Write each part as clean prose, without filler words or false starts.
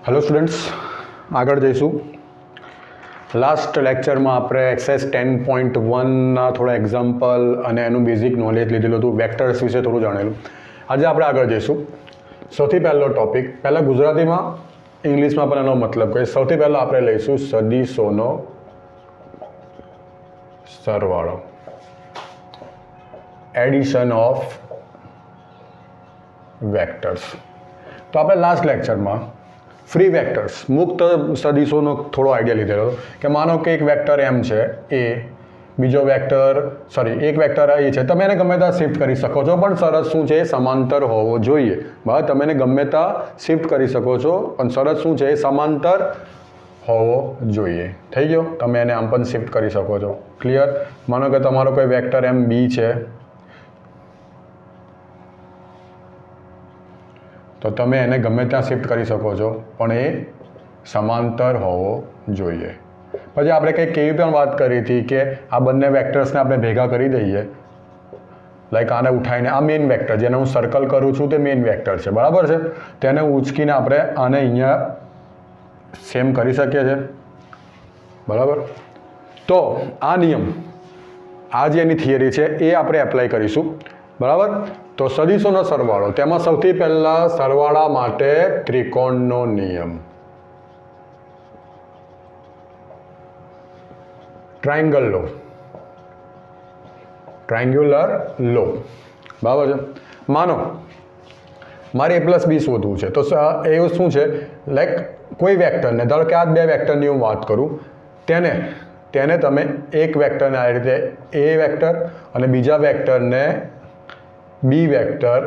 Hello students, આગળ જઈશું. Last લેક્ચરમાં આપણે એક્સરસાઇઝ 10.1ના થોડા એક્ઝામ્પલ અને એનું બેઝિક નોલેજ લીધેલું હતું. વેક્ટર્સ વિશે થોડું જાણેલું. આજે આપણે આગળ જઈશું. સૌથી પહેલો ટોપિક, પહેલાં ગુજરાતીમાં ઇંગ્લિશમાં પણ એનો મતલબ કહીએ. સૌથી પહેલાં આપણે લઈશું સદીશોનો સરવાળો, એડિશન ઓફ વેક્ટર્સ. તો આપણે લાસ્ટ લેક્ચરમાં ફ્રી વેક્ટર્સ, મુક્ત સદીશોનો થોડો આઈડિયા લીધેલો કે માનો કે એક વેક્ટર એમ છે એ, બીજો વેક્ટર એક વેક્ટર એ છે, તમે એને ગમે ત્યાં શિફ્ટ કરી શકો છો, પણ શરત શું છે? એ સમાંતર હોવો જોઈએ. બરાબર, તમે એને ગમે ત્યાં શિફ્ટ કરી શકો છો, પણ શરત શું છે? એ સમાંતર હોવો જોઈએ. થઈ ગયો? તમે એને આમ પણ શિફ્ટ કરી શકો છો. ક્લિયર? માનો કે તમારો કોઈ વેક્ટર એમ બી છે, તો તમે એને ગમે ત્યાં શિફ્ટ કરી શકો છો, પણ એ સમાંતર હોવો જોઈએ. પછી આપણે કંઈક એવી પણ વાત કરી હતી કે આ બંને વેક્ટર્સને આપણે ભેગા કરી દઈએ, લાઈક આને ઉઠાવીને, આ મેઇન વેક્ટર જેને હું સર્કલ કરું છું તે મેઇન વેક્ટર છે, બરાબર છે? તેને ઉચકીને આપણે આને અહીંયા સેમ કરી શકીએ છીએ, બરાબર? તો આ નિયમ, આ જે એની થિયરી છે એ આપણે એપ્લાય કરીશું, બરાબર? તો સદીશોનો સરવાળો, તેમાં સૌથી પહેલા સરવાળા માટે ત્રિકોણનો નિયમ, ટ્રાયંગલ લો, ટ્રાયંગ્યુલર લો, બરાબર છે? માનો મારે a પ્લસ બી શોધવું છે, તો એ શું છે? લાઈક કોઈ વેક્ટરને, ધારો કે આ બે વેક્ટરની હું વાત કરું, તેને તમે એક વેક્ટરને આ રીતે એ વેક્ટર અને બીજા વેક્ટરને બી વેક્ટર,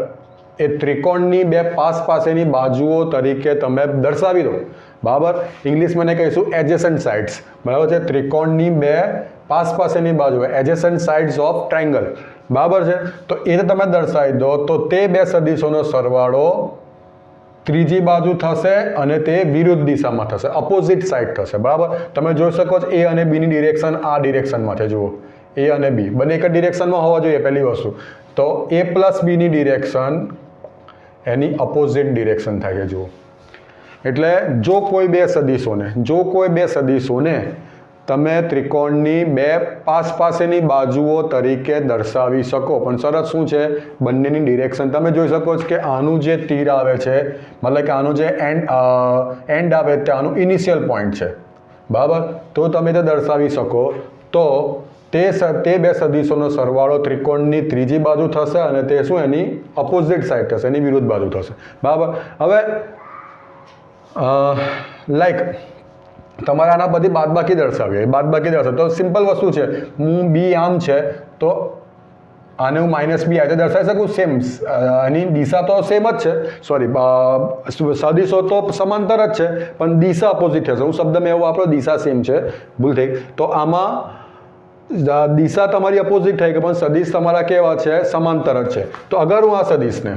એ ત્રિકોણની બે પાસેની બાજુઓ તરીકે તમે દર્શાવી દો, બરાબર? ઇંગ્લિશમાં એને કહીશું એડજેસન્ટ સાઇડ્સ, બરાબર છે? ત્રિકોણની બે પાસેની બાજુઓ, એડજેસન્ટ સાઇડ્સ ઓફ ટ્રાયંગલ, બરાબર છે? તો એ તમે દર્શાવી દો, તો તે બે સદીશોનો સરવાળો ત્રીજી બાજુ થશે અને તે વિરુદ્ધ દિશામાં થશે, અપોઝિટ સાઇડ થશે, બરાબર? તમે જોઈ શકો છો એ અને બીની ડિરેક્શન આ ડિરેક્શનમાં છે. જુઓ, એ અને બી બંને એક જ ડિરેક્શનમાં હોવા જોઈએ, પહેલી વસ્તુ. તો એ પ્લસ બીની ડિરેક્શન એની અપોઝિટ ડિરેક્શન થાય છે. જુઓ, એટલે જો કોઈ બે સદીશોને તમે ત્રિકોણની બે પાસેની બાજુઓ તરીકે દર્શાવી શકો, પણ શરત શું છે? બંનેની ડિરેક્શન. તમે જોઈ શકો છો કે આનું જે તીર આવે છે, મતલબ કે આનું જે એન્ડ આવે તે આનું ઇનિશિયલ પોઈન્ટ છે, બરાબર? તો તમે તે દર્શાવી શકો. તો તે બે સદીશોનો સરવાળો ત્રિકોણની ત્રીજી બાજુ થશે અને તે શું? એની અપોઝિટ સાઈડ થશે, એની વિરુદ્ધ બાજુ થશે, બરાબર? હવે લાઈક તમારે આના બધી બાદબાકી દર્શાવે, તો સિમ્પલ વસ્તુ છે. હું બી આમ છે, તો આને હું માઇનસ બી આ દર્શાવી શકું, સેમ. એની દિશા તો સેમ જ છે, સદીશો તો સમાંતર જ છે, પણ દિશા અપોઝિટ થશે. હું શબ્દ મેં એવો વાપરો, દિશા સેમ છે, ભૂલ થઈ. તો આમાં દિશા તમારી અપોઝિટ થઈ ગઈ, પણ સદીશ તમારા કેવા છે? સમાંતર જ છે. તો અગર હું આ સદીશને,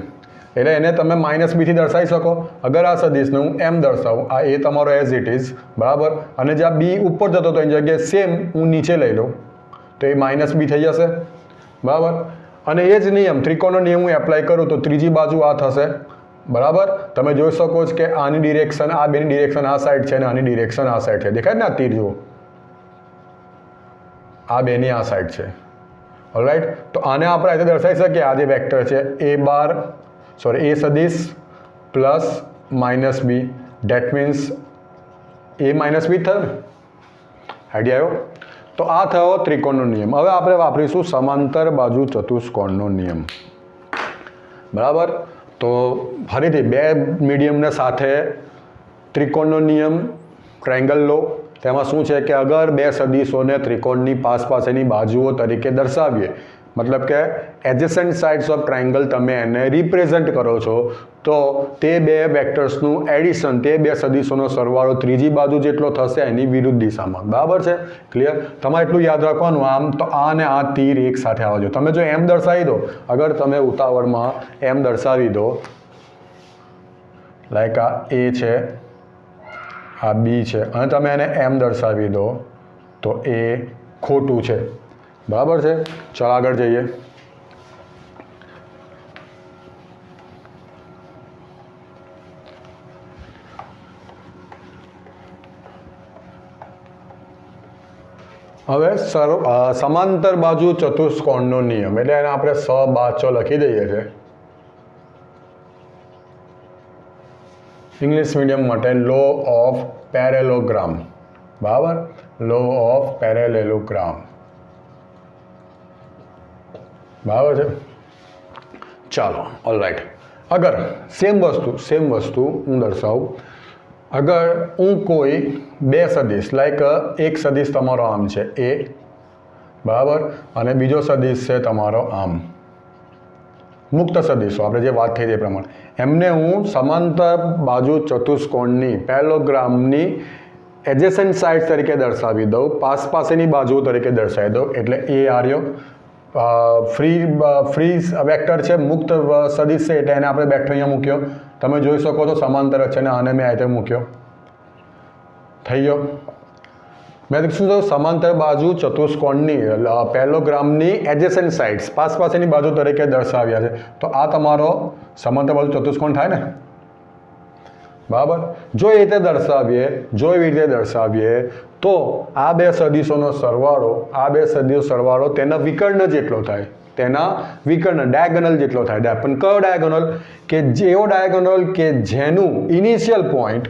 એટલે એને તમે માઇનસ બીથી દર્શાવી શકો. અગર આ સદીશને હું એમ દર્શાવું, આ એ તમારો એઝ ઇટ ઇઝ, બરાબર? અને જે આ બી ઉપર જતો હતો એની જગ્યાએ સેમ હું નીચે લઈ લઉં, તો એ માઇનસ બી થઈ જશે, બરાબર? અને એ જ નિયમ, ત્રિકોણનો નિયમ હું એપ્લાય કરું તો ત્રીજી બાજુ આ થશે, બરાબર? તમે જોઈ શકો છો કે આની ડિરેક્શન, આ બેની ડિરેક્શન આ સાઈડ છે અને આની ડિરેક્શન આ સાઈડ છે. દેખાય ને આ તીર? જુઓ, આ બેની આ સાઈડ છે, ઓલરાઈટ? તો આને આપણે આ રીતે દર્શાવી શકીએ. આ જે વેક્ટર છે એ સદીશ પ્લસ માઇનસ બી, ડેટ મીન્સ એ માઇનસ બી થયો ને? આઈડિયા આવ્યો? તો આ થયો ત્રિકોણનો નિયમ. હવે આપણે વાપરીશું સમાંતર બાજુ ચતુષ્કોણનો નિયમ, બરાબર? તો ફરીથી બે મીડિયમને સાથે ત્રિકોણનો નિયમ, ટ્રાયંગલ લો. તેમાં શું છે કે અગર બે સદીશોને ત્રિકોણની પાસેની બાજુઓ તરીકે દર્શાવીએ, મતલબ કે એડજેસન્ટ સાઇડ્સ ઓફ ટ્રાયંગલ તમે એને રિપ્રેઝન્ટ કરો છો, તો તે બે વેક્ટર્સનું એડિશન, તે બે સદીશોનો સરવાળો ત્રીજી બાજુ જેટલો થશે એની વિરુદ્ધ દિશામાં, બરાબર છે? ક્લિયર? તમારે એટલું યાદ રાખવાનું, આમ તો આ અને આ તીર એક સાથે આવવા જોઈએ. તમે જો એમ દર્શાવી દો, અગર તમે ઉતાવળમાં એમ દર્શાવી દો, લાઈક આ એ છે, આ બી છે, અને તમે એને એમ દર્શાવી દો, તો એ ખોટું છે, બરાબર છે? ચાલો આગળ જઈએ. હવે સમાંતર બાજુ ચતુષ્કોણનો નિયમ એટલે એને આપણે બાચો લખી દઈએ છીએ ઇંગ્લિશ મીડિયમ માટે લો ઓફ પેરેલોગ્રામ. બરાબર, લો ઓફ પેરેલેલોગ્રામ. બરાબર છે. ચાલો, ઓલ રાઈટ. અગર સેમ વસ્તુ હું દર્શાવું. અગર હું કોઈ બે સદિશ લાઈક એક સદિશ તમારો આમ છે એ, બરાબર, અને બીજો સદિશ છે તમારો આમ, મુક્ત સદિશો આપણે જે વાત થઈ તે પ્રમાણે એમને હું સમાંતર બાજુ ચતુષ્કોણની પેરેલોગ્રામની એડજેસન્ટ સાઇડ તરીકે દર્શાવી દઉં, પાસેની બાજુ તરીકે દર્શાવી દઉં. એટલે એ આર્યો ફ્રી વેક્ટર છે, મુક્ત સદિશ છે, એટલે એને આપણે બેઠો અહીંયા મૂક્યો. તમે જોઈ શકો છો સમાંતર છે ને આને મેં આ રીતે મૂક્યો. થઈ ગયો. મેં શું થયું, સમાંતર બાજુ ચતુષ્કોણની પેરેલોગ્રામની એડજેસન્ટ સાઇડ્સ પાસેની બાજુ તરીકે દર્શાવ્યા છે. તો આ તમારો સમાંતર બાજુ ચતુષ્કોણ થાય ને. બરાબર. જો એ રીતે દર્શાવીએ તો આ બે સદિશોનો સરવાળો તેના વિકર્ણ જેટલો થાય, ડાયગોનલ જેટલો થાય. પણ કયો ડાયગોનલ? કે જેવો ડાયગોનલ કે જેનું ઇનિશિયલ પોઈન્ટ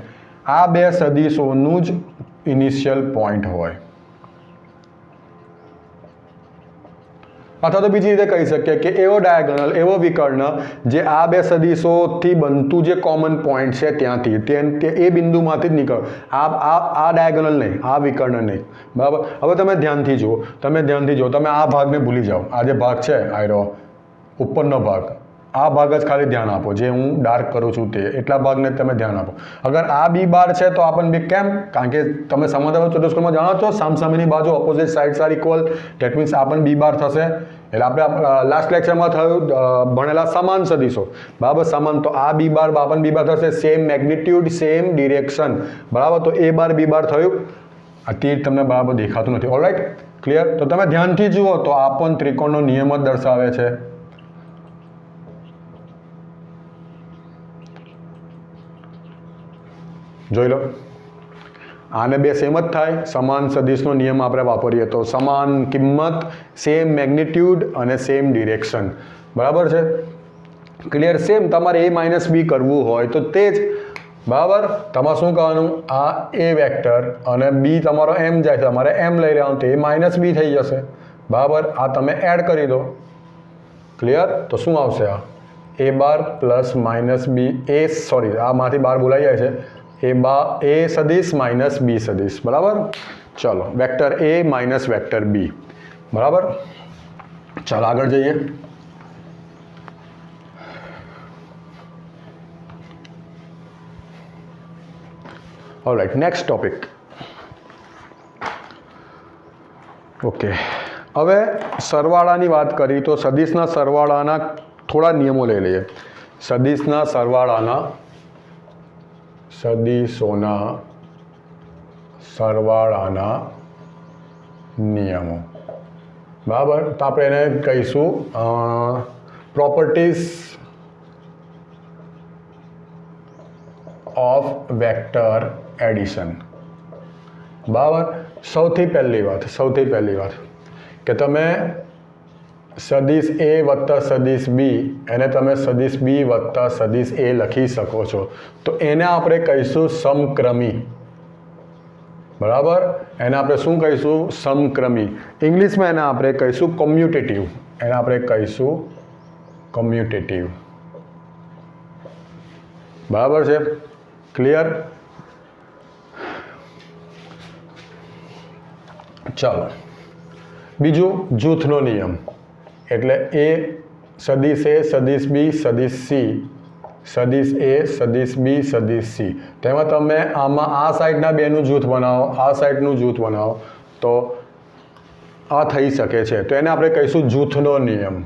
આ બે સદિશોનું જ ઇનિશિયલ પોઈન્ટ હોય. અથવા તો બીજી રીતે કહી શકીએ કે એવો ડાયગોનલ, એવો વિકર્ણ જે આ બે સદિશોથી બનતું જે કોમન પોઈન્ટ છે ત્યાંથી એ બિંદુમાંથી જ નીકળ. આ ડાયગોનલ નહીં, આ વિકર્ણ નહીં. બરાબર. હવે તમે ધ્યાનથી જુઓ, તમે આ ભાગને ભૂલી જાઓ. આ જે ભાગ છે આયરો ઉપરનો ભાગ, આ ભાગ જ ખાલી ધ્યાન આપો, જે હું ડાર્ક કરું છું તે એટલા ભાગને તમે ધ્યાન આપો. અગર આ બી બાર છે તો આપણને કેમ? કારણ કે તમે સમાંતર ચતુષ્કોણમાં જાણો છો સામસામેની બાજુ opposite sides are equal. That means આ પણ બી બાર થશે. એટલે આપણે લાસ્ટ લેક્ચરમાં થયું ભણેલા સમાન સદિશો, બરાબર, સમાન. તો આ બી બાર બી બાર થશે, સેમ મેગ્નિટ્યુડ સેમ ડિરેક્શન, બરાબર. તો એ બાર બી બાર થયું. આ તીર તમને બરાબર દેખાતું નથી. Alright, clear. તો તમે ધ્યાનથી જુઓ તો આ પણ ત્રિકોણનો નિયમ જ દર્શાવે છે. જોઈ લો, આને બે સેમ જ થાય. સમાન સદિશનો નિયમ આપણે વાપરીએ તો સમાન કિંમત, સેમ મેગ્નિટ્યુડ અને સેમ ડિરેક્શન. બરાબર છે, ક્લિયર. સેમ તમારે a માઇનસ બી કરવું હોય તો તે જ, બરાબર. તમારે શું કરવાનું, આ એ વેક્ટર અને બી તમારો એમ જાય છે, તમારે એમ લઈ લેવાનું, તો એ માઇનસ બી થઈ જશે. બરાબર. આ તમે એડ કરી દો. ક્લિયર. તો શું આવશે? આ એ બાર પ્લસ માઇનસ બી આમાંથી બાર બોલાઈ જાય છે. એ સદિશ માઇનસ બી સદિશ. બરાબર. ચલો, વેક્ટર એ માઇનસ વેક્ટર બી. બરાબર. ચાલો આગળ જઈએ. Alright, next topic. ઓકે, હવે સરવાળાની વાત કરી તો સદિશના સરવાળાના થોડા નિયમો લઈ લઈએ. સદિશોના સરવાળાના નિયમો. બરાબર. તો આપણે એને કહીશું પ્રોપર્ટીઝ ઓફ વેક્ટર એડિશન. બરાબર. સૌથી પહેલી વાત કે તમે સદિશ એ વત્તા સદિશ બી એને તમે સદિશ બી વત્તા સદિશ એ લખી શકો છો. તો એને આપણે કહીશું સમક્રમી. બરાબર. એને આપણે શું કહીશું? સમક્રમી. ઇંગ્લિશમાં એને આપણે કહીશું કોમ્યુટેટિવ. બરાબર છે, ક્લિયર. ચાલો, બીજું જૂથનો નિયમ. એટલે એ સદિશ એ, સદિશ બી, સદિશ સી, સદિશ એ, સદિશ બી, સદિશ સી. તેમાં તમે આમાં આ સાઈડના બેનું જૂથ બનાવો, આ સાઈડનું જૂથ બનાવો તો આ થઈ શકે છે. તો એને આપણે કહીશું જૂથનો નિયમ,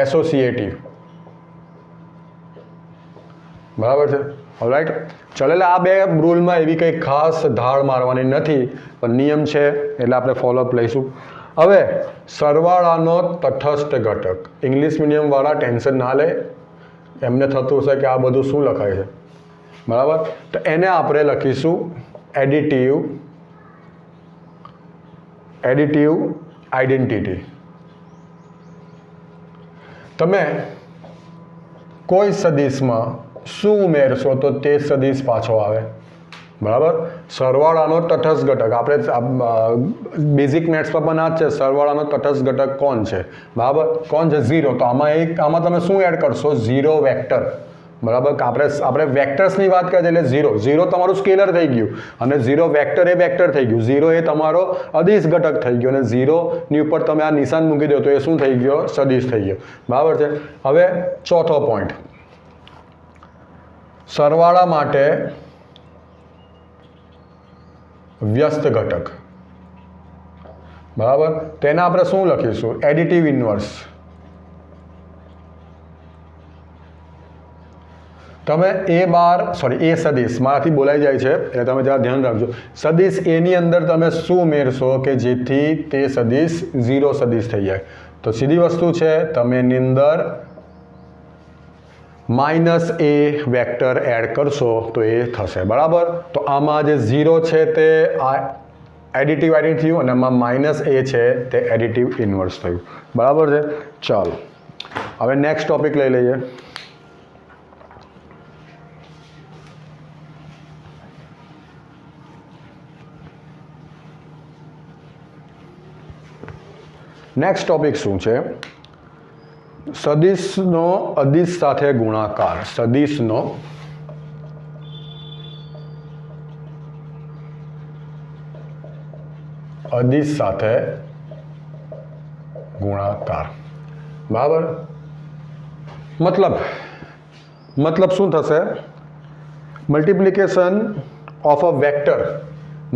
એસોસિએટિવ. બરાબર છે. ઓલરાઈટ. ચાલો, એટલે આ બે રૂલમાં એવી કંઈ ખાસ ધાર મારવાની નથી, પણ નિયમ છે એટલે આપણે ફોલોઅપ લઈશું. હવે સરવાળાનો તટસ્થ ઘટક. ઇંગ્લિશ મીડિયમવાળા ટેન્શન ના લે, એમને થતું હશે કે આ બધું શું લખાય છે. બરાબર. તો એને આપણે લખીશું એડિટિવ એડિટિવ આઈડેન્ટિટી. તમે કોઈ સદિશમાં શું ઉમેરશો તો તે સદિશ પાછો આવે, બરાબર. સરવાળાનો તટસ્થ ઘટક, આપણે બેઝિક મેથ્સમાં પણ આ જ છે, સરવાળાનો તટસ્થ ઘટક કોણ છે, બરાબર, કોણ છે, 0. તો આમાં તમે શું એડ કરશો, 0 વેક્ટર, બરાબર. આપણે વેક્ટર્સની વાત કરીએ એટલે 0 તમારું સ્કેલર થઈ ગયું અને 0 વેક્ટર એ વેક્ટર થઈ ગયું, 0 એ તમારો અદિશ ઘટક થઈ ગયો અને 0 ની ઉપર તમે આ નિશાન મૂકી દો તો એ શું થઈ ગયો, સદિશ થઈ ગયો, બરાબર છે. હવે ચોથો પોઈન્ટ, સરવાળા માટે વ્યસ્ત ઘટક, બરાબર. તેને આપણે શું લખીશું, એડિટિવ ઇન્વર્સ. તમે એ સદિશ મારાથી બોલાઈ જાય છે એટલે તમે જરા ધ્યાન રાખજો. સદિશ એની અંદર તમે શું ઉમેરશો કે જેથી તે સદિશ 0 સદિશ થઈ જાય. તો સીધી વસ્તુ છે, તમે એની અંદર -a વેક્ટર એડ કરશો તો એ થશે, બરાબર. તો આમાં જે 0 છે તે એડિટિવ આઈડેન્ટિટી થયું અને આમાં -a છે તે એડિટિવ ઇન્વર્સ થયું, બરાબર છે. ચાલો હવે નેક્સ્ટ ટોપિક લઈ લઈએ. નેક્સ્ટ ટોપિક શું છે, સદિશનો અદિશ સાથે ગુણાકાર. સદિશનો અદિશ સાથે ગુણાકાર, બરાબર. મતલબ શું થશે, multiplication of a vector,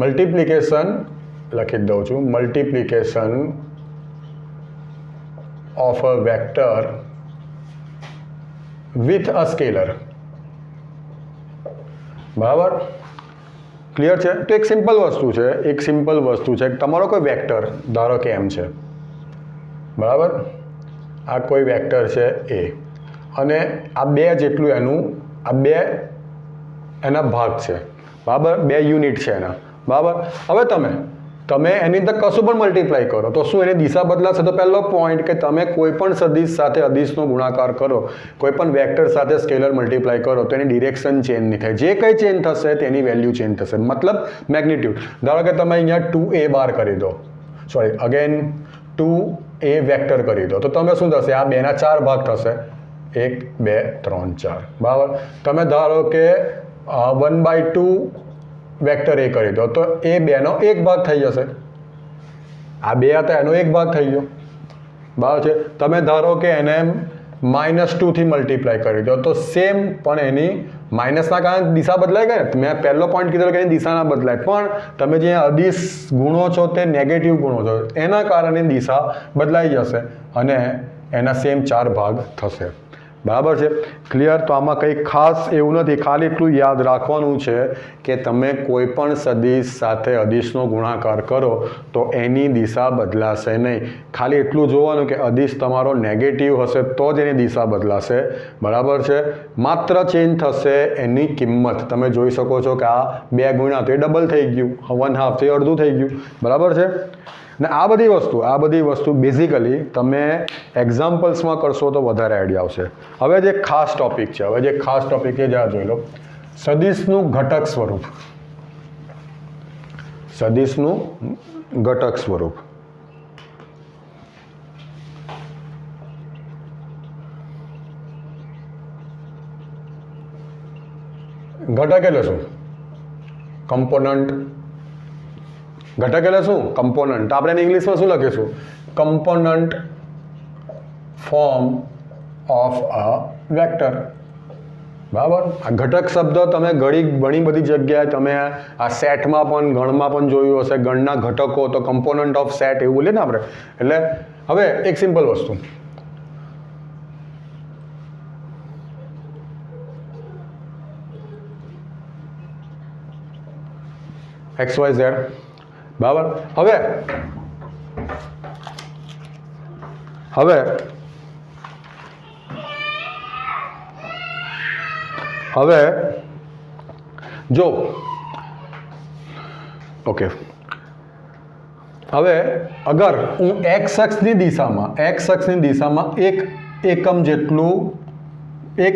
multiplication લખી દઉં છું, multiplication of a vector with a scalar, બરાબર. ક્લિયર છે. તો એક સિમ્પલ વસ્તુ છે, તમારો કોઈ વેક્ટર ધારો કે એમ છે, બરાબર. આ કોઈ વેક્ટર છે એ અને આ 2 જેટલું એના ભાગ છે, બરાબર, 2 યુનિટ છે એના, બરાબર. હવે તમે એની અંદર કશું પણ મલ્ટીપ્લાય કરો તો શું એની દિશા બદલાશે. તો પહેલો પોઈન્ટ કે તમે કોઈ પણ સદિશ સાથે અદિશનો ગુણાકાર કરો, કોઈ પણ વેક્ટર સાથે સ્કેલર મલ્ટીપ્લાય કરો તો એની ડિરેક્શન ચેન્જ નહીં થાય. જે કંઈ ચેન્જ થશે તેની વેલ્યુ ચેન્જ થશે, મતલબ મેગ્નિટ્યુડ. ધારો કે તમે અહીંયા 2a બાર કરી દો, સોરી અગેન 2a વેક્ટર કરી દો તો તમે શું થશે, આ 2ના 4 ભાગ થશે, 1 2 3 4, બરાબર. તમે ધારો કે 1/2 વેક્ટર એ કરી દો તો એ 2નો 1 ભાગ થઈ જશે, આ 2 હતા એનો 1 ભાગ થઈ ગયો, બરાબર છે. તમે ધારો કે એને -2 થી મલ્ટીપ્લાય કરી દો તો સેમ, પણ એની માઇનસના કારણે દિશા બદલાઈ ગઈ. મેં પહેલો પોઈન્ટ કીધો કે એની દિશા ના બદલાય, પણ તમે જે અદિશ ગુણો છો તે નેગેટિવ ગુણો છો, એના કારણે દિશા બદલાઈ જશે અને એના સેમ 4 ભાગ થશે, બરાબર છે. ક્લિયર. તો આમાં કંઈ ખાસ એવું નથી, ખાલી એટલું યાદ રાખવાનું છે કે તમે કોઈ પણ સદિશ સાથે અદિશનો ગુણાકાર કરો તો એની દિશા બદલાશે નહીં. ખાલી એટલું જોવાનું કે અદિશ તમારો નેગેટિવ હશે તો જ એની દિશા બદલાશે, બરાબર છે. માત્ર ચેન્જ થશે એની કિંમત. તમે જોઈ શકો છો કે આ 2 ગુણ્યા તો એ ડબલ થઈ ગયું, 1/2 તો એ અડધું થઈ ગયું, બરાબર છે. ને આ બધી વસ્તુ બેઝિકલી તમે એક્ઝામ્પલ્સમાં કરશો તો વધારે આઈડિયા આવશે. હવે જે ખાસ ટોપિક છે, જરા જોઈ લો, સદિશનું ઘટક સ્વરૂપ. સદિશનું ઘટક સ્વરૂપ. ઘટક એટલે શું, કમ્પોનન્ટ. ઘટક એટલે શું, કમ્પોનન્ટ. આપણે એને ઇંગ્લિશમાં શું લખીશું, component form of a vector, બરાબર. આ ઘટક શબ્દ તમે ઘણી બધી જગ્યાએ તમે આ સેટમાં પણ ગણમાં પણ જોયું હશે, ગણના ઘટકો, તો કમ્પોનન્ટ ઓફ સેટ એવું બોલીએ ને આપણે. એટલે હવે એક સિમ્પલ વસ્તુ, XYZ, બરાબર. હવે જો ઓકે, હવે અગર હું એક્સ અક્ષની દિશામાં એક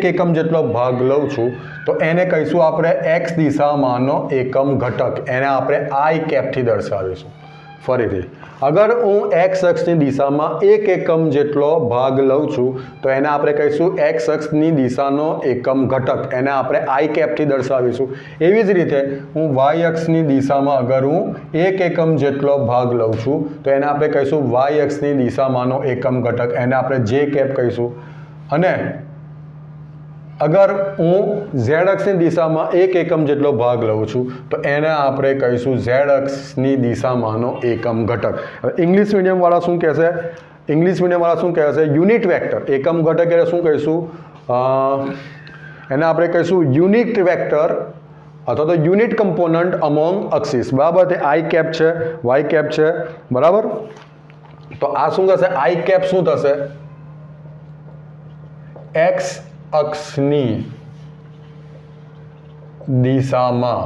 એકમ જેટલો ભાગ લઉં છું તો એને કહીશું આપણે એક્સ દિશામાંનો એકમ ઘટક, એને આપણે આઈ કેપથી દર્શાવીશું. ફરીથી, અગર હું એક્સ અક્ષની દિશામાં એક એકમ જેટલો ભાગ લઉં છું તો એને આપણે કહીશું એક્સ અક્ષની દિશાનો એકમ ઘટક, એને આપણે આઈ કેપથી દર્શાવીશું. એવી જ રીતે હું વાય અક્ષની દિશામાં અગર હું એક એકમ જેટલો ભાગ લઉં છું તો એને આપણે કહીશું વાય અક્ષની દિશામાંનો એકમ ઘટક, એને આપણે જે કેપ કહીશું. અને અગર હું ઝેડ અક્ષની દિશામાં એક એકમ જેટલો ભાગ લઉં છું તો એને આપણે કહીશું ઝેડ અક્ષની દિશામાંનો એકમ ઘટક. ઇંગ્લિશ મીડિયમવાળા શું કહેશે? Unit vector. એકમ ઘટક એટલે શું કહીશું? એને આપણે કહીશું યુનિટ વેક્ટર અથવા તો યુનિટ કમ્પોનન્ટ અમોંગ અક્સિસ. બરાબર, તે આઈ કેપ છે, વાય કેપ છે. બરાબર, તો આ શું થશે? આઈ કેપ શું થશે? એક્સ અક્ષની દિશામાં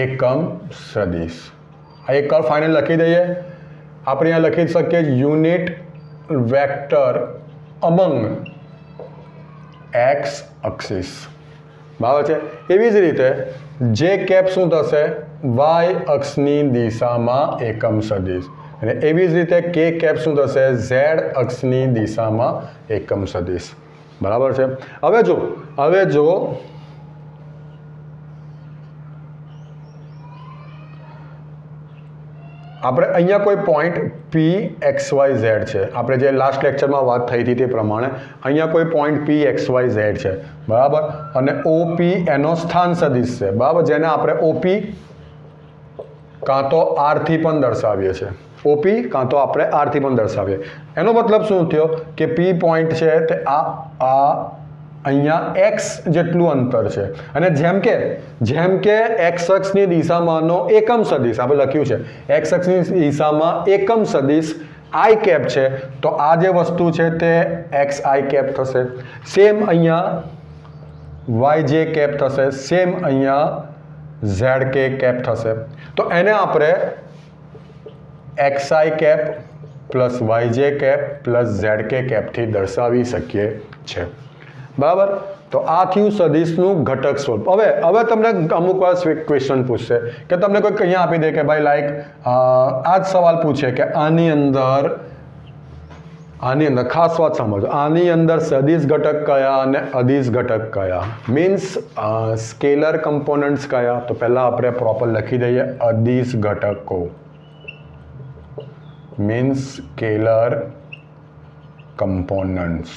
એકમ સદિશ. આ એક વાર ફાઇનલ લખી દઈએ. આપણે અહીંયા લખી શકીએ યુનિટ વેક્ટર અમંગ એક્સ અક્સિસ. બરાબર છે. એવી જ રીતે જે કેપ શું થશે? વાય અક્ષની દિશામાં એકમ સદિશ. અને એવી જ રીતે કે કેપ શું થશે? ઝેડ અક્ષની દિશામાં એકમ સદિશ. બરાબર છે. હવે જો આપણે અહીંયા કોઈ point P x Y Z છે, આપણે જે લાસ્ટ લેક્ચરમાં વાત થઈ હતી તે પ્રમાણે અહીંયા કોઈ point P x Y Z છે. બરાબર, અને ઓપી એનો સ્થાન સદિશ છે. બરાબર, જેને આપણે ઓપી કાં તો આરથી પણ દર્શાવીએ છીએ. ઓપી કાં તો આપણે આરથી પણ દર્શાવીએ. એનો મતલબ શું થયો કે પી પોઈન્ટ છે તે આ અહીંયા એક્સ જેટલું અંતર છે. અને જેમ કે એક્સ અક્ષની દિશામાંનો એકમ સદિશ આપણે લખ્યું છે, એક્સ અક્ષની દિશામાં એકમ સદિશ આઈ કેપ છે, તો આ જે વસ્તુ છે તે એક્સ આઈ કેપ થશે. સેમ અહીંયા વાય જે કેપ થશે, સેમ અહીંયા ઝેડ કે કેપ થશે. તો એને આપણે x i cap plus y j cap plus z k કેપથી દર્શાવી શકીએ છીએ. બરાબર, તો આ થયું સદિશનું ઘટક સ્વરૂપ. હવે તમને અમુક વાર ક્વેશ્ચન પૂછશે કે તમને કોઈ અહીંયા આપી દે કે ભાઈ લાઈક આ જ સવાલ પૂછે કે આની અંદર ખાસ વાત સમજો, આની અંદર સદિશ ઘટક કયા અને અદિશ ઘટક કયા, મીન્સ સ્કેલર કમ્પોનન્ટ્સ કયા. તો પહેલાં આપણે પ્રોપર લખી દઈએ અદિશ ઘટકો, મીન્સ સ્કેલર કમ્પોનન્ટ્સ.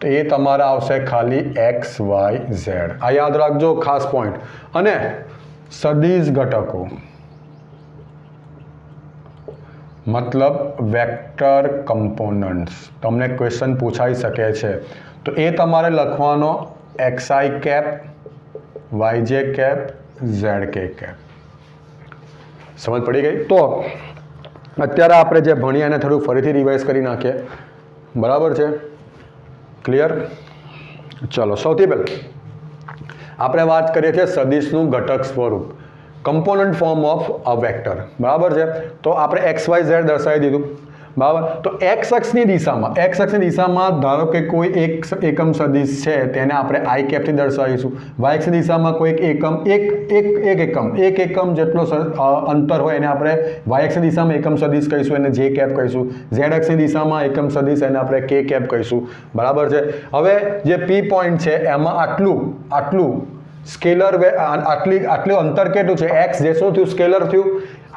તો એ તમારા આવશે ખાલી એક્સ વાય ઝેડ. આ યાદ રાખજો, ખાસ પોઈન્ટ. અને સદિશ ઘટકો મતલબ વેક્ટર કમ્પોનન્ટ્સ. તમને ક્વેશ્ચન પૂછાઈ શકે છે, તો એ તમારે લખવાનો x i cap, y j cap, z k cap. સમજ પડી ગઈ? તો અત્યારે આપણે જે ભણ્યા એને થોડું ફરીથી રિવાઇઝ કરી નાખીએ. બરાબર છે? ક્લિયર? ચલો, સૌથી પહેલાં આપણે વાત કરીએ છીએ સદિશનું ઘટક સ્વરૂપ, component form of a vector. બરાબર છે? તો આપણે એક્સ વાય ઝેડ દર્શાવી દીધું. બરાબર, તો એક્સ અક્ષની દિશામાં ધારો કે કોઈ એક એકમ સદિશ છે તેને આપણે આઈ કેપથી દર્શાવીશું. વાય અક્ષની દિશામાં કોઈ એક એકમ જેટલો અંતર હોય એને આપણે વાય અક્ષની દિશામાં એકમ સદિશ કહીશું, એને જે કેપ કહીશું. ઝેડ અક્ષની દિશામાં એકમ સદિશ એને આપણે કે કેપ કહીશું. બરાબર છે? હવે જે પી પોઈન્ટ છે એમાં આટલું સ્કેલર આટલું અંતર કેટલું છે? એક્સ. જે શું થયું? સ્કેલર થયું.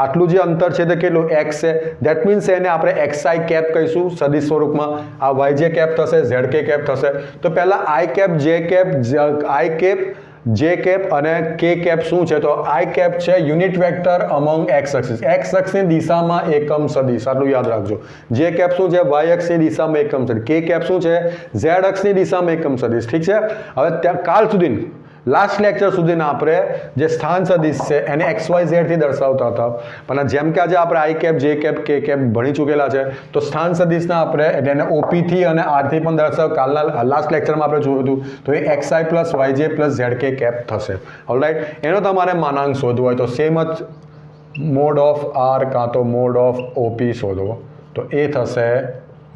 આટલું જે અંતર છે તે કેટલું? એક્સ છે. દેટ મીન્સ એને આપણે એક્સ આઈ કેપ કહીશું સદિશ સ્વરૂપમાં. આ વાય જે કેપ થશે, ઝેડ કે કેપ થશે. તો પહેલાં આઈ કેપ, જે કેપ અને કે કેપ શું છે? તો આઈ કેપ છે unit vector among x axis. X અક્ષની દિશામાં એકમ સદિશ. આટલું યાદ રાખજો. જે કેપ શું છે? વાય અક્ષની દિશામાં એકમ સદિશ. કે કેપ શું છે? ઝેડ અક્ષની દિશામાં એકમ સદિશ. ઠીક છે? હવે કાલ સુધી લાસ્ટ લેક્ચર સુધીના આપણે જે સ્થાન સદિશ છે એને એક્સ વાય ઝેડથી દર્શાવતા હતા, પણ જેમ કે આજે આપણે i cap, j cap, k cap ભણી ચૂકેલા છે, તો સ્થાન સદિશના આપણે એને ઓપીથી અને આરથી પણ દર્શાવ. કાલના લાસ્ટ લેક્ચરમાં આપણે જોયું હતું. તો એ એક્સ આઈ પ્લસ વાય જે પ્લસ ઝેડ કે કેપ થશે. ઓલરાઈટ? એનો તમારે માનાંક શોધવો હોય તો સેમ જ મોડ ઓફ આર કાં તો મોડ ઓફ ઓપી શોધો તો એ થશે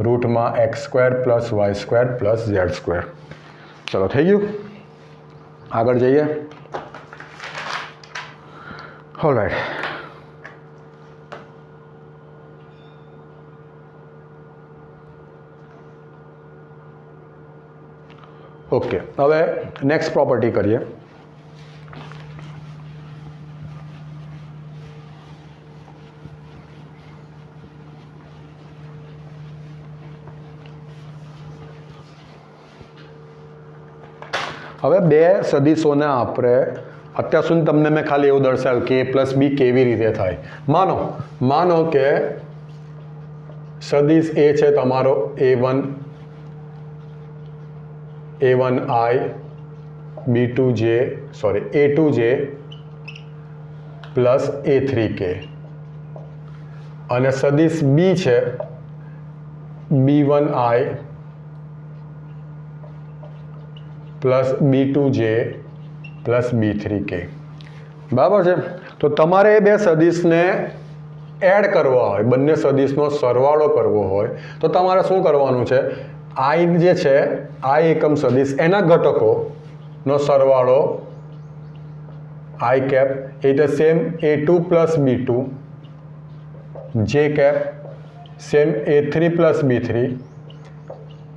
રૂટમાં x² + y² + z². ચલો થઈ ગયું, આગળ જઈએ. Alright, okay. હવે નેક્સ્ટ પ્રોપર્ટી કરીએ. હવે બે સદીશોને આપણે અત્યાર સુધી તમને મેં ખાલી એવું દર્શાવ્યું કે a + b કેવી રીતે થાય. માનો કે સદીશ એ છે તમારો a1i a2j પ્લસ a3k અને સદીશ b છે b1i plus b2j plus b3k. બરાબર છે. તો તમારે એ બે સદીશને એડ કરવા હોય, બંને સદીશનો સરવાળો કરવો હોય તો તમારે શું કરવાનું છે? i જે છે i એકમ સદીશ એના ઘટકોનો સરવાળો i કેપ એ same a2 + b2 j cap same a3 + b3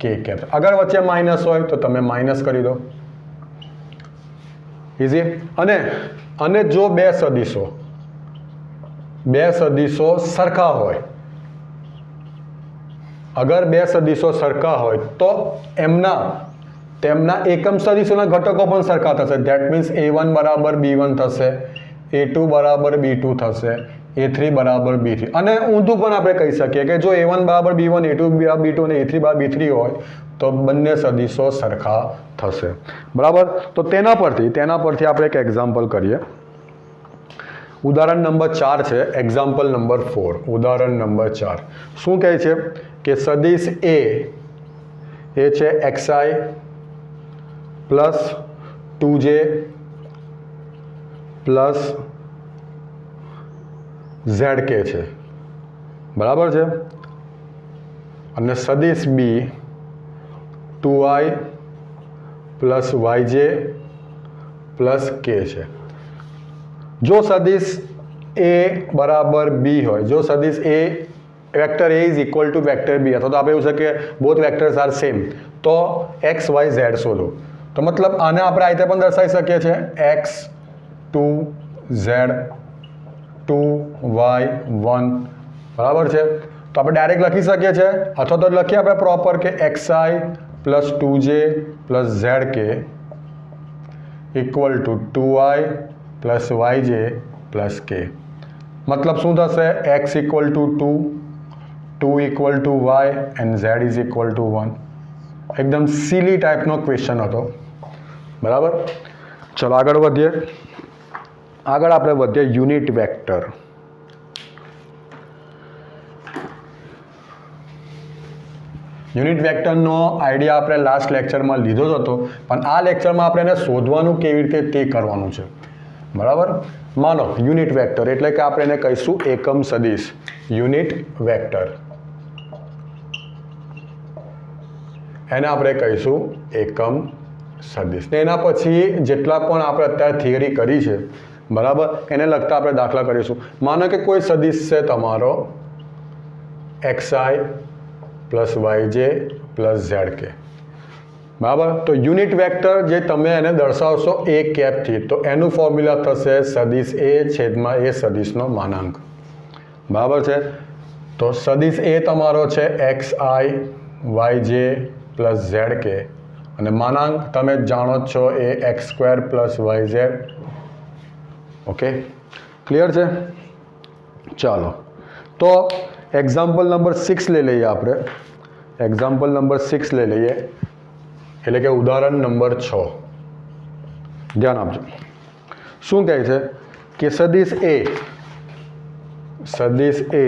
k cap. અગર વચ્ચે માઇનસ હોય તો તમે માઇનસ કરી દો. ઇઝી. અને જો બે સદીશો સરખા હોય, અગર બે સદીશો સરખા હોય તો તેમના એકમ સદીશોના ઘટકો પણ સરખા થશે. ધેટ મીન્સ a1 = b1 થશે, a2 = b2 થશે, a3 = b3. અને ઊંધું પણ આપણે કહી શકીએ કે જો a1 = b1, a2 = b2 અને a3 = b3 હોય તો બંને સદીશો સરખા થશે. બરાબર. તો તેના પરથી આપણે એક એક્ઝામ્પલ કરીએ. ઉદાહરણ નંબર 4 છે, એક્ઝામ્પલ નંબર 4. ઉદાહરણ નંબર 4 શું કહે છે કે સદીશ એ છે xi plus 2j plus zk છે. બરાબર છે. અને સદીશ બી 2i plus yj plus k છે. જો સદીશ a બરાબર b હોય, જો સદીશ a vector a is equal to vector b, અથવા તો આપણે એવું છે કે બોથ વેક્ટર્સ આર સેમ, તો x y z શોધો. તો મતલબ આને આપણે આ રીતે પણ દર્શાવી શકીએ છીએ x 2 z 2 y 1. બરાબર છે. તો આપણે ડાયરેક્ટ લખી શકીએ છીએ, અથવા તો લખીએ આપણે પ્રોપર કે xi plus 2j plus zk equal to 2i plus yj plus k. મતલબ શું થશે? x equal to 2, 2 equal to y and z is equal to 1. એકદમ સીલી ટાઈપનો ક્વેશ્ચન હતો. બરાબર. ચલો આગળ વધીએ. આગળ આપણે વધીએ યુનિટ વેક્ટર. યુનિટ વેક્ટરનો આઈડિયા આપણે લાસ્ટ લેક્ચરમાં લીધો જ હતો, પણ આ લેક્ચરમાં આપણે એને શોધવાનું કેવી રીતે તે કરવાનું છે. બરાબર. માનો યુનિટ વેક્ટર એટલે કે આપણે એને કહીશું એકમ સદીશ. યુનિટ વેક્ટર એને આપણે કહીશું એકમ સદીશ. ને એના પછી જેટલા પણ આપણે અત્યારે થિયરી કરી છે, બરાબર, એને લગતા આપણે દાખલા કરીશું. માનો કે કોઈ સદીશ છે તમારો xi plus yj plus zk. બરાબર. તો યુનિટ વેક્ટર જે તમે એને દર્શાવશો a કેપથી, તો એનું ફોર્મ્યુલા થશે સદીશ a છેદમાં એ સદીશનો માનાંક. બરાબર છે. તો સદીશ a તમારો છે xi yj પ્લસ zk અને માનાંક તમે જાણો જ છો એ x² plus yz. Okay, clear છે? ચાલો તો એક્ઝામ્પલ નંબર 6 લઈ લઈએ આપણે. એક્ઝામ્પલ નંબર 6 લઈ લઈએ, એટલે કે ઉદાહરણ નંબર 6. ધ્યાન આપજો. શું કહે છે કે સદીશ a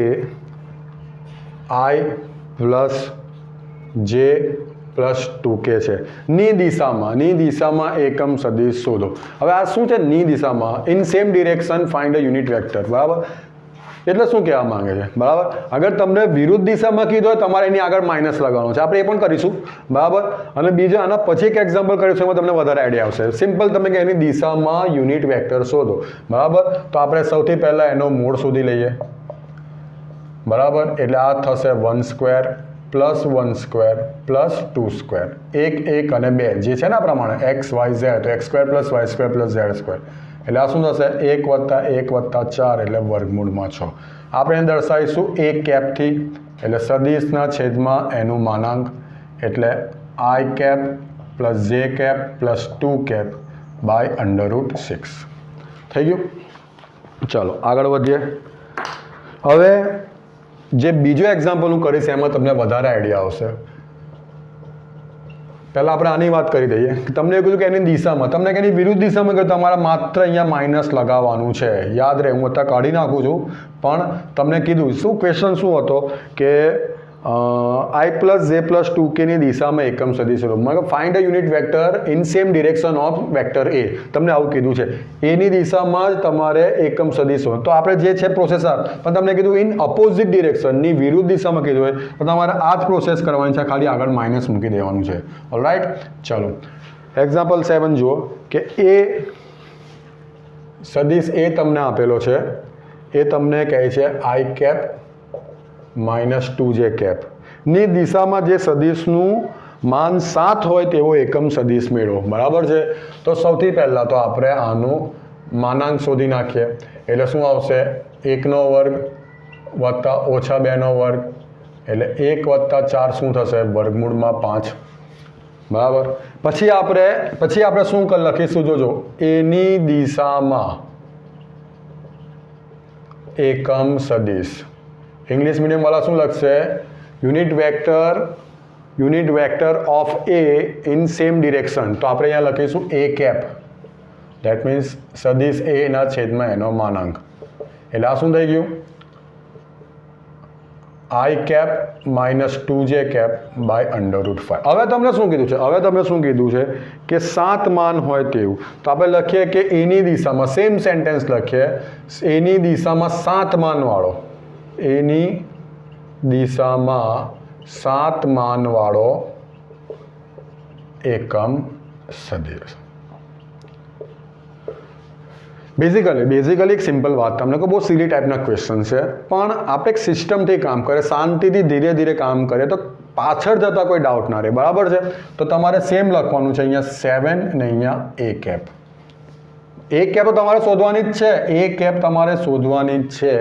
i plus j plus 2k છે. ની દિશામાં એકમ સદિશ શોધો. હવે આ શું છે? ની દિશામાં in same direction find a unit vector. બરાબર, એટલે શું કહેવા માંગે છે? બરાબર, અગર તમને વિરુદ્ધ દિશામાં કીધું હોય તમારે એની આગળ માઇનસ લગાવવાનું છે. આપણે એ પણ કરીશું. બરાબર, અને બીજા આના પછી એક એક્ઝામ્પલ કરીશું, એમાં તમને વધારે આઈડિયા આવશે. સિમ્પલ તમે કે એની દિશામાં યુનિટ વેક્ટર શોધો. બરાબર, તો આપણે સૌથી પહેલાં એનો મૂળ શોધી લઈએ. બરાબર, એટલે આ થશે 1² પ્લસ 1² પ્લસ 2². 1 1 અને 2 જે છે ને આ પ્રમાણે x y z, તો x² plus y² plus z². એટલે આ શું થશે? 1 + 1 + 4 એટલે વર્ગમૂળમાં 6. આપણે એને દર્શાવીશું a કેપથી, એટલે સદિશના છેદમાં એનું માનાંક, એટલે i cap plus j cap plus 2 cap by √6. થઈ ગયું? ચાલો આગળ વધીએ. હવે જે બીજો એક્ઝામ્પલ હું કરીશ એમાં તમને વધારે આઈડિયા આવશે. પહેલાં આપણે આની વાત કરી દઈએ. તમને એવું કીધું કે એની દિશામાં, તમને કે એની વિરુદ્ધ દિશામાં કહ્યું તમારે માત્ર અહીંયા માઇનસ લગાવવાનું છે. યાદ રહે, હું અત્યારે કાઢી નાખું છું, પણ તમને કીધું શું ક્વેશ્ચન શું હતો કે i + j + 2k ની દિશામાં એકમ સદિશ શોધો. મતલબ find a unit vector in same direction of vector a. તમને આવું કીધું છે. a ની દિશામાં જ તમારે એકમ સદિશ શોધો. તો આપણે જે છે પ્રોસેસર, પણ તમને કીધું ઇન અપોઝિટ ડિરેક્શન, ની વિરુદ્ધ દિશામાં કીધું હોય તો તમારે આ જ પ્રોસેસ કરવાની છે, ખાલી આગળ માઇનસ મૂકી દેવાનું છે. ઓલરાઈટ, ચાલો એક્ઝામ્પલ 7 જુઓ કે a સદિશ a તમને આપેલો છે. એ તમને કહે છે i cap minus 2j cap ની દિશામાં જે સદિશનું માન 7 હોય તેવો એકમ સદિશ મેળવો. બરાબર છે, તો સૌથી પહેલાં તો આપણે આનું માનાંક શોધી નાખીએ. એટલે શું આવશે? 1 વર્ગ વત્તા ઓછા 2 વર્ગ, એટલે 1 + 4 શું થશે? વર્ગમૂળમાં 5. બરાબર, પછી આપણે શું લખીશું? જોજો, એની દિશામાં એકમ સદિશ. ઇંગ્લિશ મીડિયમવાળા શું લખશે? Unit vector of a in same direction. તો આપણે અહીંયા લખીશું a કેપ, દેટ મીન્સ સદિશ a ના છેદમાં એનો માનાંક. એટલે આ શું થઈ ગયું? i cap minus 2j cap by √5. હવે તમને શું કીધું છે? કે 7 માન હોય તેવું. તો આપણે લખીએ કે એની દિશામાં, સેમ સેન્ટેન્સ લખીએ, એની દિશામાં 7 માનવાળો, એની દિશામાં 7 માનવાળો એકમ સદિશ. બેઝિકલી એક સિમ્પલ વાત તમને કહું, બહુ સિલી ટાઈપના ક્વેશ્ચન છે, પણ આપણે એક સિસ્ટમથી કામ કરે, શાંતિથી ધીરે ધીરે કામ કરે તો પાછળ જતાં કોઈ ડાઉટ ના રહે. બરાબર છે, તો તમારે સેમ લખવાનું છે. અહીંયા 7 અને અહીંયા a કેપ. a કેપ તો તમારે શોધવાની જ છે, a કેપ તમારે શોધવાની જ છે,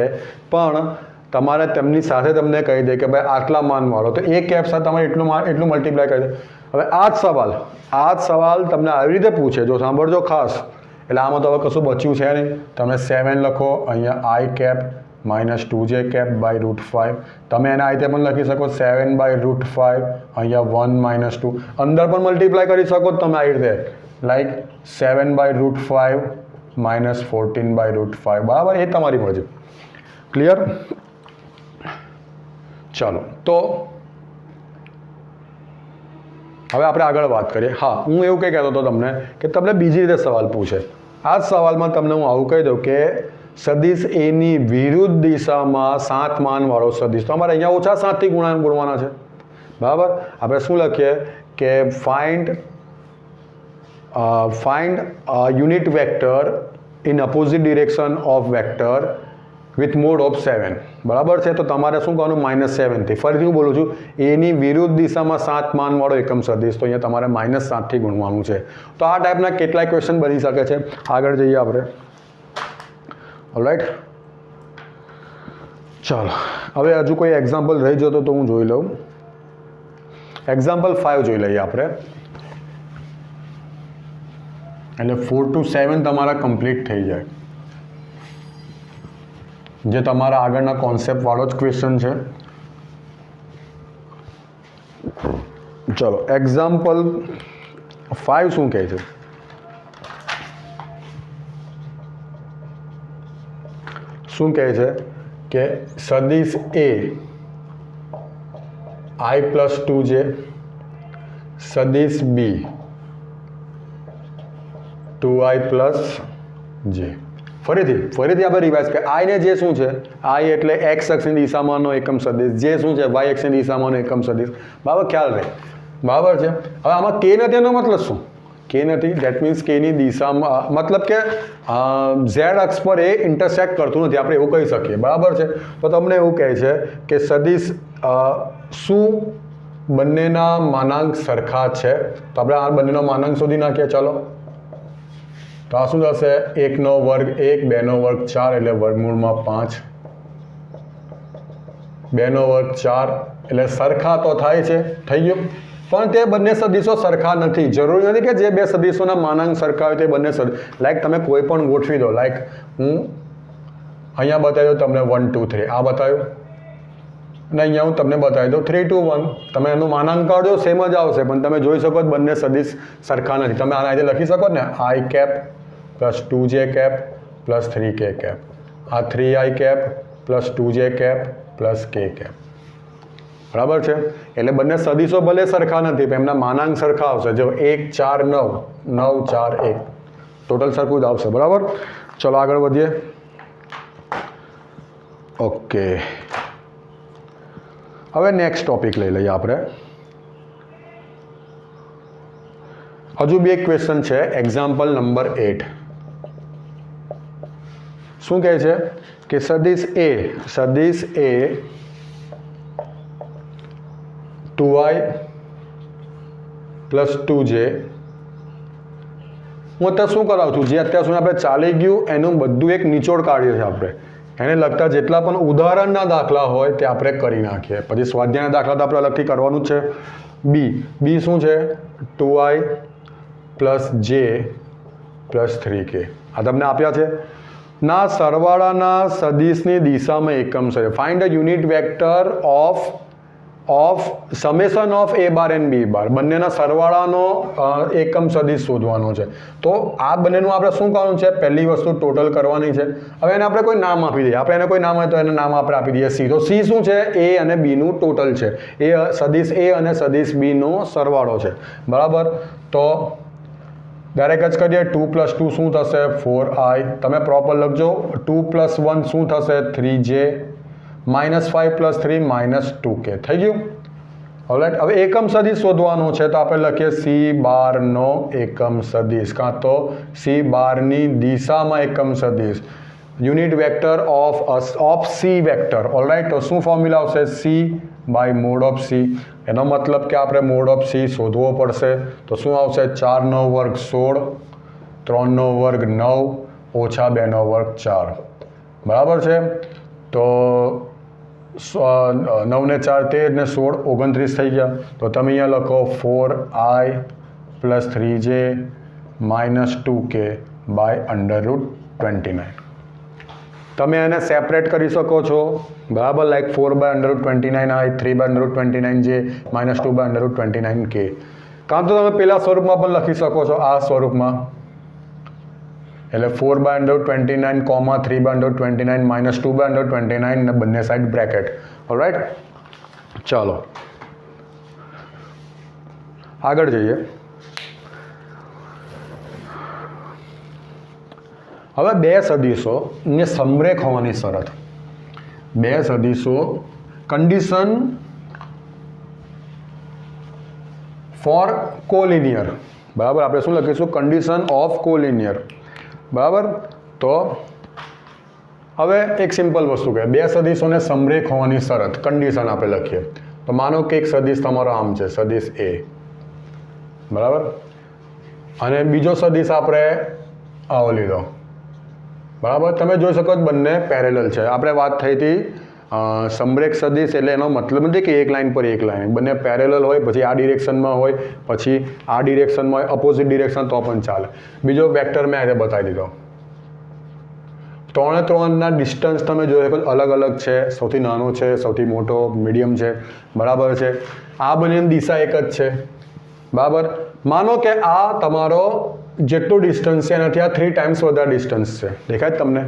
પણ તમારે તેમની સાથે તમને કહી દે કે ભાઈ આટલા માનવાળો, તો a કેપ સાથે તમારે એટલું મલ્ટીપ્લાય કરી દે. હવે આ જ સવાલ તમને આવી રીતે પૂછે, જો સાંભળજો ખાસ. એટલે આમાં તો હવે કશું બચ્યું છે નહીં. તમે 7 લખો, અહીંયા i cap minus 2j cap by √5. તમે એના રીતે પણ લખી શકો 7 બાય √5, અહીંયા 1 - 2. અંદર પણ મલ્ટીપ્લાય કરી શકો તમે આવી રીતે, લાઈક 7 બાય √5 માઇનસ 14 બાય √5. બરાબર, એ તમારી મરજી. ક્લિયર? ચાલો, તો હવે આપણે આગળ વાત કરીએ. હા, હું એવું કંઈ કહેતો હતો તમને કે તમને બીજી રીતે સવાલ પૂછે. આ જ સવાલમાં તમને હું આવું કહી દઉં કે સદિશ એની વિરુદ્ધ દિશામાં 7 માનવાળો સદિશ, તો અમારે અહીંયા ઓછા 7થી ગુણવાના છે. બરાબર, આપણે શું લખીએ કે find unit vector in opposite direction of vector with mode of 7. બરાબર છે, તો તમારે શું કરવાનું? -7થી. ફરીથી હું બોલું છું, એની વિરુદ્ધ દિશામાં 7 માનવાળો એકમ સદિશ, તો અહીંયા તમારે -7થી ગુણવાનું છે. તો આ ટાઈપના કેટલાય ક્વેશ્ચન બની શકે છે. આગળ જઈએ આપણે. ઓલરાઈટ, ચાલો હવે હજુ કોઈ એક્ઝામ્પલ રહી જતો તો હું જોઈ લઉં. એક્ઝામ્પલ 5 જોઈ લઈએ આપણે. એટલે 4 to 7 તમારા કમ્પ્લીટ થઈ જાય, જે તમારા આગળના કોન્સેપ્ટ વાળો જ ક્વેશ્ચન છે. ચલો, એક્ઝામ્પલ 5 શું કહે છે? શું કહે છે કે સદિશ a i + 2j સદિશ બી 2i પ્લસ જે. ફરીથી આપણે રિવાઇઝ કરીએ. આઈ ને જે શું છે? આઈ એટલે એક્સ અક્ષની દિશામાંનો એકમ સદિશ. જે શું છે? વાય અક્ષની દિશામાંનો એકમ સદિશ. બરાબર, ખ્યાલ રહે. બરાબર છે. હવે આમાં કે નથી એનો મતલબ શું? કે નથી, દેટ મીન્સ કેની દિશામાં મતલબ કે ઝેડ અક્ષ પર એ ઇન્ટરસેક્ટ કરતું નથી, આપણે એવું કહી શકીએ. બરાબર છે. તો તમને એવું કહે છે કે સદિશ શું બંનેના માનાંક સરખા છે? તો આપણે આ બંનેનો માનાંક શોધી નાખીએ. ચાલો, તો આ શું થશે? 1 નો વર્ગ 1, 2 નો વર્ગ 4 એટલે વર્ગમૂળમાં 5, 2 નો વર્ગ 4 એટલે સરખા તો થાય છે. થઈ ગયું. પણ તે બંને સદિશો સરખા નથી. જરૂરી નથી કે જે બે સદિશોના માનાંક સરખા હોય તે બંને લાઈક તમે કોઈ પણ ગોઠવી દો. લાઈક હું અહીંયા બતાવી દઉં તમને 1 2 3 આ બતાવ્યું, અને અહીંયા હું તમને બતાવી દઉં 3 2 1. તમે એનું માનાંક કાઢો સેમ જ આવશે, પણ તમે જોઈ શકો બંને સદિશ સરખા નથી. તમે આના રીતે લખી શકો ને, i cap plus 2j cap plus 3k cap. આ 3i cap plus 2j cap plus k cap. બરાબર છે. એટલે બંને સદિશો ભલે સરખા નથી પણ એમના માનાંક સરખા આવશે. જો 1 4 9 9 4 1 ટોટલ સરખું જ આવશે. બરાબર. ચલો આગળ વધીએ. ઓકે, હવે નેક્સ્ટ ટોપિક લઈ લઈએ આપણે. હજુ બે ક્વેશ્ચન છે. Example number 8. શું કહે છે કે સદિશ એ 2i પ્લસ 2j. હું અત્યારે શું કરાવું છું? જે અત્યાર સુધી આપણે ચાલી ગયું એનું બધું એક નિચોડ કાઢીએ છીએ આપણે. એને લગતા જેટલા પણ ઉદાહરણના દાખલા હોય તે આપણે કરી નાખીએ. પછી સ્વાધ્યાયના દાખલા તો આપણે અલગથી કરવાનું જ છે. બી શું છે? 2i પ્લસ જે પ્લસ 3k. આ તમને આપ્યા છે. ના સરવાળાના સદિશની દિશામાં એકમ છે. Find the unit vector of summation of a bar and b બાર. બંનેના સરવાળાનો એકમ સદિશ શોધવાનો છે. તો આ બંનેનું આપણે શું કરવાનું છે? પહેલી વસ્તુ ટોટલ કરવાની છે. હવે એને આપણે કોઈ નામ આપી દઈએ. આપણે એને કોઈ નામ હોય તો એને નામ આપણે આપી દઈએ સી. તો સી શું છે? a અને b નું ટોટલ છે. એ સદિશ a અને સદિશ b નો સરવાળો છે. બરાબર. તો ડાયરેક્ટ જ કરીએ. 2 પ્લસ 2 શું થશે? 4i. તમે પ્રોપર લખજો. 2 પ્લસ 1 શું થશે? 3j. -5 plus 3 -2k. થઈ ગયું. ઓલરાઈટ. હવે એકમ સદિશ શોધવાનો છે તો આપણે લખીએ સી બારનો એકમ સદિશ, કાં તો સી બારની દિશામાં એકમ સદિશ. Unit vector of c vector. Alright. તો શું ફોર્મ્યુલા આવશે? C by mod of c. એનો મતલબ કે આપણે મોડ ઓફ સી શોધવો પડશે. તો શું આવશે? 4 નો વર્ગ 16, 3 નો વર્ગ 9, ઓછા 2 નો વર્ગ 4. બરાબર છે. તો 9 ને 4 13 ને 16 29 થઈ ગયા. તો તમે અહીંયા લખો 4i plus 3j minus 2k by √29. તમે એને સેપરેટ કરી શકો છો. બરાબર. Like 4 by √29i, 3 by √29j, -2 by √29k. કાં તો તમે પેલા સ્વરૂપમાં પણ લખી શકો છો, આ સ્વરૂપમાં. એટલે 4 બાય √29, 3 બાય √29, -2 બાય √29 ને બંને સાઈડ બ્રેકેટ. ઓલરાઈટ. ચાલો આગળ જઈએ. હવે બે સદિશોને સમરેખ હોવાની શરત. બે સદિશો કન્ડિશન ફોર કોલિનિયર. બરાબર. આપણે શું લખીશું? Condition of collinear. બરાબર. તો હવે એક સિમ્પલ વસ્તુ કહે, બે સદિશોને સમરેખ હોવાની શરત કન્ડિશન આપણે લખીએ. તો માનો કે એક સદિશ તમારો આમ છે, સદિશ એ. બરાબર. અને બીજો સદિશ આપણે આવો લીધો. બરાબર. તમે જોઈ શકો બંને પેરેલલ છે. આપણે વાત થઈ હતી સમરેખ સદિશ એટલે એનો મતલબ નથી કે એક લાઈન પર એક લાઈન. બંને પેરેલલ હોય, પછી આ ડિરેક્શનમાં હોય, પછી આ ડિરેક્શનમાં હોય, અપોઝિટ ડિરેક્શન તો પણ ચાલે. બીજો વેક્ટર મેં આજે બતાવી દીધો. 3 એ 3ના ડિસ્ટન્સ તમે જોઈ શકો અલગ અલગ છે. સૌથી નાનો છે, સૌથી મોટો, મીડિયમ છે. બરાબર છે. આ બંનેની દિશા એક જ છે. બરાબર. માનો કે આ તમારો જેટલું ડિસ્ટન્સ છે એનાથી આ 3 ટાઈમ્સ વધારે ડિસ્ટન્સ છે. દેખાય તમને?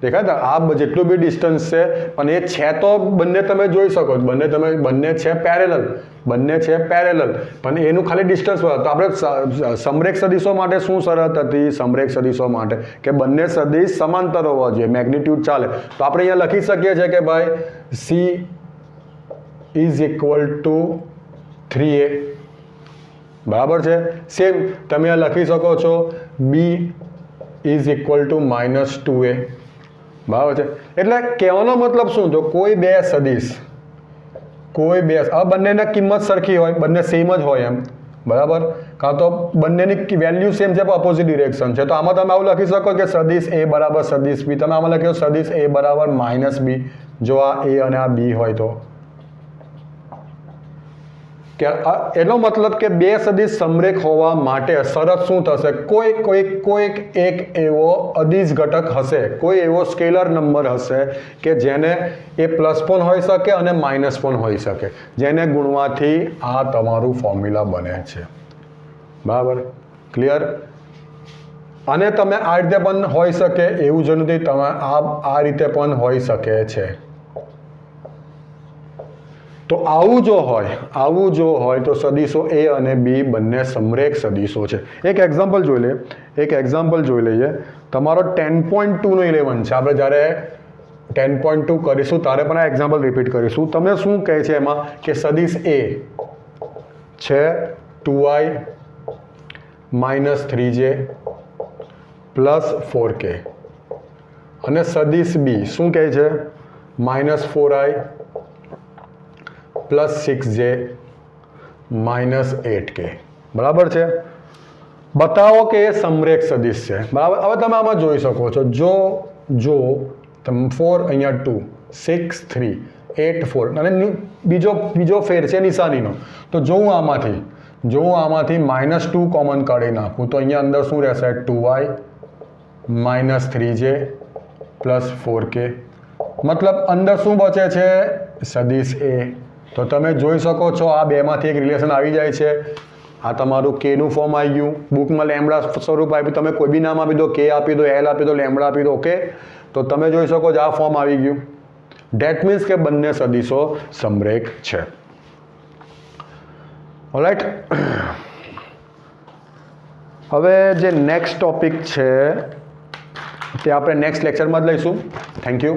દેખાય તો આ જેટલું બી ડિસ્ટન્સ છે પણ એ છે તો બંને તમે જોઈ શકો છો, બંને છે પેરેલલ પણ એનું ખાલી ડિસ્ટન્સ હોય. તો આપણે સમરેખ સદીશો માટે શું શરત હતી? સમરેખ સદીશો માટે કે બંને સદીશ સમાંતર હોવા જોઈએ, મેગ્નિટ્યુડ ચાલે. તો આપણે અહીંયા લખી શકીએ છીએ કે ભાઈ she is equal to 3a, બરાબર છે. સેમ તમે આ લખી શકો છો B is equal to -2a, બરાબર છે. એટલે કહેવાનો મતલબ શું? તો કોઈ બે સદીશ, આ બંનેની કિંમત સરખી હોય, બંને સેમ જ હોય એમ, બરાબર, કાં તો બંનેની વેલ્યુ સેમ છે પણ ઓપોઝિટ ડિરેક્શન છે. તો આમાં તમે આવું લખી શકો કે સદીશ a બરાબર સદીશ b. તમે આમાં લખ્યો સદીશ a બરાબર -b, જો આ a અને આ b હોય તો. કે એનો મતલબ કે બે સદીશ સમરેખ હોવા માટે શરત શું થશે? કોઈક એક એવો અદિશ ઘટક હશે, કોઈ એવો સ્કેલર નંબર હશે કે જેને એ પ્લસ પણ હોઈ શકે અને માઇનસ પણ હોઈ શકે, જેને ગુણવાથી આ તમારું ફોર્મ્યુલા બને છે, બરાબર, ક્લિયર? અને તમે આ રીતે પણ હોઈ શકે એવું જ નથી, તમે આ રીતે પણ હોઈ શકે છે. તો આવું જો હોય તો સદીશો a અને b બંને સમરેખ સદીશો છે. એક એક્ઝામ્પલ જોઈ લઈએ. તમારો 10.2 નો 11 છે. આપણે જ્યારે 10.2 કરીશું ત્યારે પણ આ એક્ઝામ્પલ રિપીટ કરીશું. તમને શું કહે છે એમાં કે સદીશ a છે 2i -3j + 4k અને સદીશ b શું કહે છે -4i +6j -8k, બરાબર છે. બતાવો કે એ સમરેખ સદીશ છે, બરાબર. હવે તમે આમાં જોઈ શકો છો, જો તમે 4 અહીંયા 2 6 3 8 4 અને બીજો ફેર છે નિશાનીનો. તો જો હું આમાંથી -2 કોમન કાઢી નાખું તો અહીંયા અંદર શું રહેશે? 2i -3j + 4k, મતલબ અંદર શું બચે છે? સદીશ a. તો તમે જોઈ શકો છો આ બેમાંથી એક રિલેશન આવી જાય છે. આ તમારું કેનું ફોર્મ આવી ગયું. બુકમાં લેમ્બડા સ્વરૂપ આપ્યું, તમે કોઈ બી નામ આપી દો, કે આપી દો, એલ આપી દો, લેમ્બડા આપી દો, ઓકે. તો તમે જોઈ શકો છો આ ફોર્મ આવી ગયું. ડેટ મીન્સ કે બંને સદીશો સમરેખ છે. ઓલરાઈટ, હવે જે નેક્સ્ટ ટોપિક છે તે આપણે નેક્સ્ટ લેક્ચરમાં જ લઈશું. Thank you.